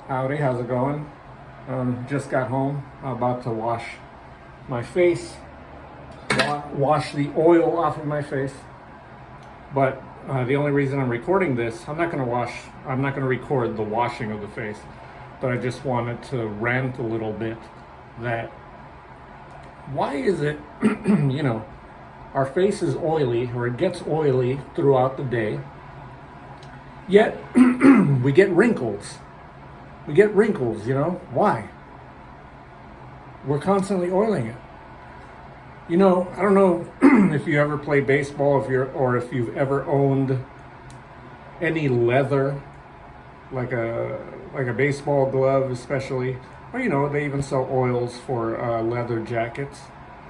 Howdy, how's it going? Just got home, about to wash my face, wash the oil off of my face. But the only reason I'm recording this, I'm not going to record the washing of the face, but I just wanted to rant a little bit that why is it, our face is oily, or it gets oily throughout the day, yet we get wrinkles. We get wrinkles, why? We're constantly oiling it. I don't know if you ever play baseball, if you've ever owned any leather, like a baseball glove, especially, or they even sell oils for leather jackets,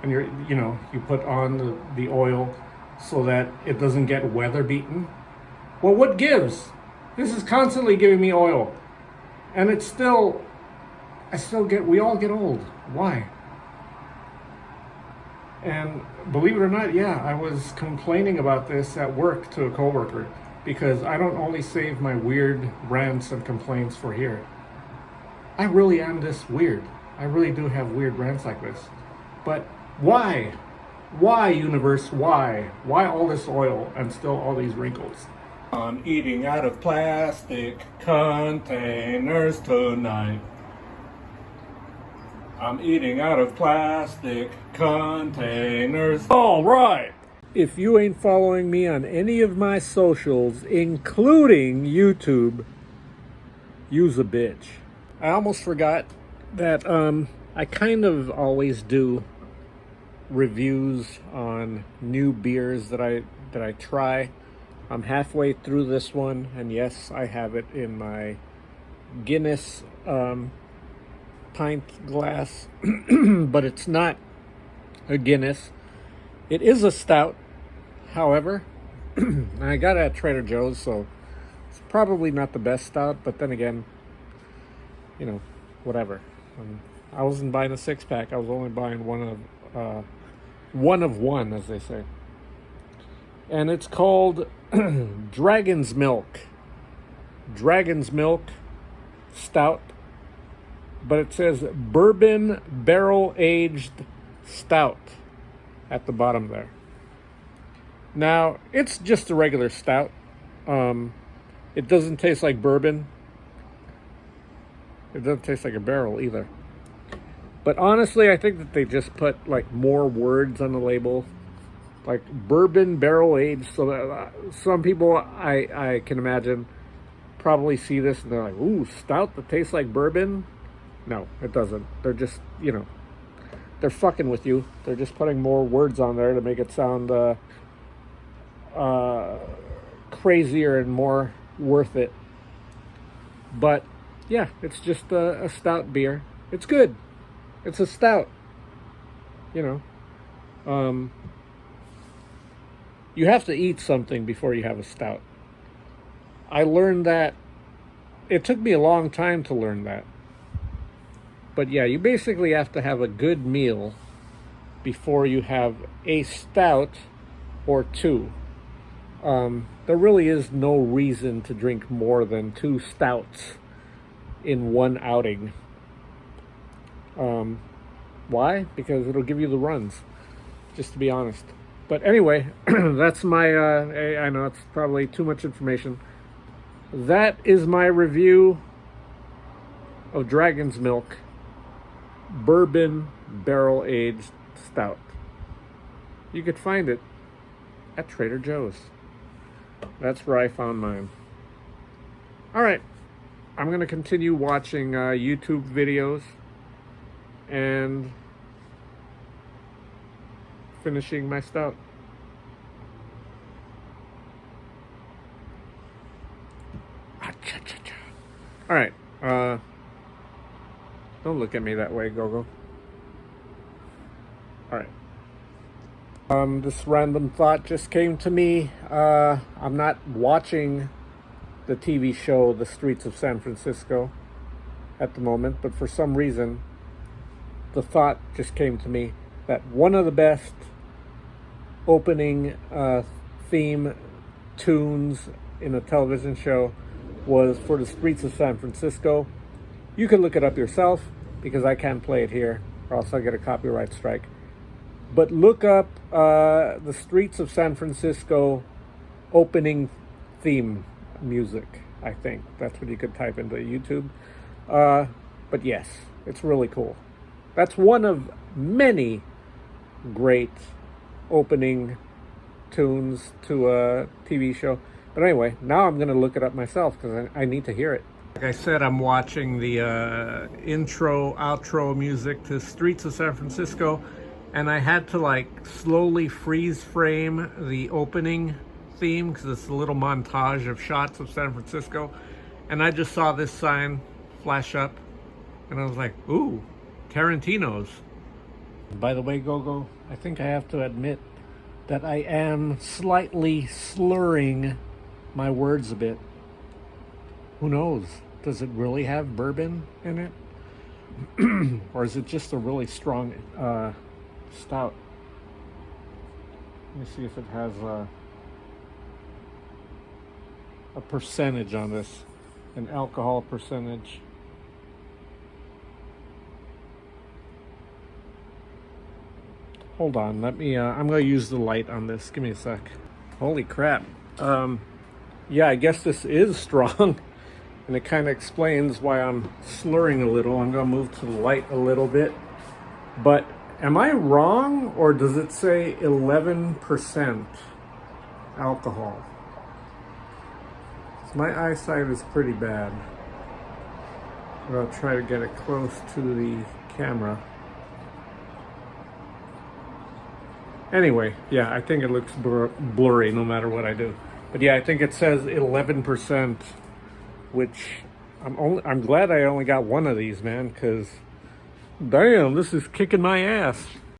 and you put on the oil so that it doesn't get weather beaten. Well, what gives? This is constantly giving me oil. And we all get old. Why? And believe it or not, I was complaining about this at work to a coworker because I don't only save my weird rants and complaints for here. I really am this weird. I really do have weird rants like this. But why? Why, universe? Why? Why all this oil and still all these wrinkles? I'm eating out of plastic containers tonight. I'm eating out of plastic containers. All right. If you ain't following me on any of my socials, including YouTube, use a bitch. I almost forgot that I kind of always do reviews on new beers that I try. I'm halfway through this one, and yes, I have it in my Guinness pint glass, but it's not a Guinness. It is a stout, however. I got it at Trader Joe's, so it's probably not the best stout, but then again, whatever. I wasn't buying a six-pack. I was only buying one of one, as they say. And it's called Dragon's Milk. Dragon's Milk Stout. But it says Bourbon Barrel Aged Stout at the bottom there. Now, it's just a regular stout. It doesn't taste like bourbon. It doesn't taste like a barrel either. But honestly, I think that they just put more words on the label. Like bourbon barrel aged, so that some people I can imagine probably see this and they're like, ooh, stout that tastes like bourbon. No, it doesn't. They're just, they're fucking with you. They're just putting more words on there to make it sound crazier and more worth it. But yeah, it's just a stout beer. It's good. It's a stout. You have to eat something before you have a stout. I learned that. It took me a long time to learn that. But yeah, you basically have to have a good meal before you have a stout or two. There really is no reason to drink more than 2 stouts in one outing. Why? Because it'll give you the runs, just to be honest. But anyway, that's my, I know it's probably too much information. That is my review of Dragon's Milk Bourbon Barrel Aged Stout. You could find it at Trader Joe's. That's where I found mine. All right, I'm going to continue watching YouTube videos and finishing my stout. All right. Don't look at me that way, Gogo. All right. This random thought just came to me. I'm not watching the TV show The Streets of San Francisco at the moment, but for some reason, the thought just came to me that one of the best opening theme tunes in a television show was for The Streets of San Francisco. You can look it up yourself because I can't play it here, or else I'll get a copyright strike. But look up the Streets of San Francisco opening theme music. I think that's what you could type into YouTube. But yes, it's really cool. That's one of many great opening tunes to a TV show. But anyway, now I'm going to look it up myself because I need to hear it. Like I said, I'm watching the intro, outro music to Streets of San Francisco, and I had to like slowly freeze frame the opening theme because it's a little montage of shots of San Francisco, and I just saw this sign flash up, and I was like, ooh, Tarantino's. By the way, Gogo, I think I have to admit that I am slightly slurring my words a bit. Who knows? Does it really have bourbon in it? Or is it just a really strong stout? Let me see if it has a percentage on this, an alcohol percentage. Hold on, let me, I'm going to use the light on this. Give me a sec. Holy crap. Yeah, I guess this is strong. And it kind of explains why I'm slurring a little. I'm going to move to the light a little bit. But am I wrong, or does it say 11% alcohol? My eyesight is pretty bad. But I'll try to get it close to the camera. Anyway, yeah, I think it looks blurry no matter what I do. But yeah, I think it says 11%, which I'm glad I only got one of these, man, because damn, this is kicking my ass.